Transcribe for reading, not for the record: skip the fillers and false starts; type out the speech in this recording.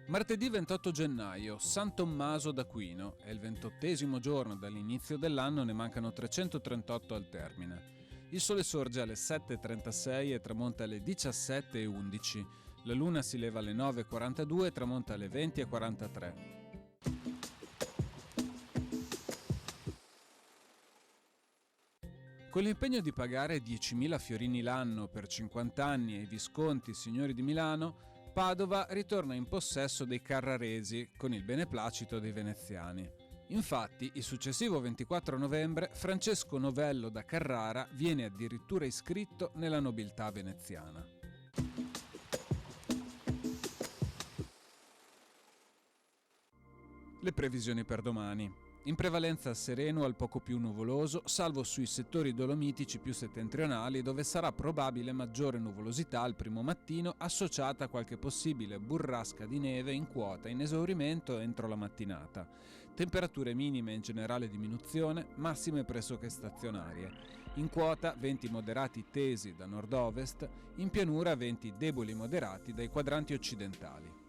Martedì 28 gennaio, San Tommaso d'Aquino. È il 28° giorno dall'inizio dell'anno, ne mancano 338 al termine. Il sole sorge alle 7:36 e tramonta alle 17:11. La luna si leva alle 9:42 e tramonta alle 20:43. Con l'impegno di pagare 10.000 fiorini l'anno per 50 anni ai Visconti signori di Milano, Padova ritorna in possesso dei Carraresi con il beneplacito dei veneziani. Infatti, il successivo 24 novembre, Francesco Novello da Carrara viene addirittura iscritto nella nobiltà veneziana. Le previsioni per domani. In prevalenza sereno al poco più nuvoloso, salvo sui settori dolomitici più settentrionali, dove sarà probabile maggiore nuvolosità al primo mattino, associata a qualche possibile burrasca di neve in quota in esaurimento entro la mattinata. Temperature minime in generale diminuzione, massime pressoché stazionarie. In quota venti moderati tesi da nord-ovest, in pianura venti deboli moderati dai quadranti occidentali.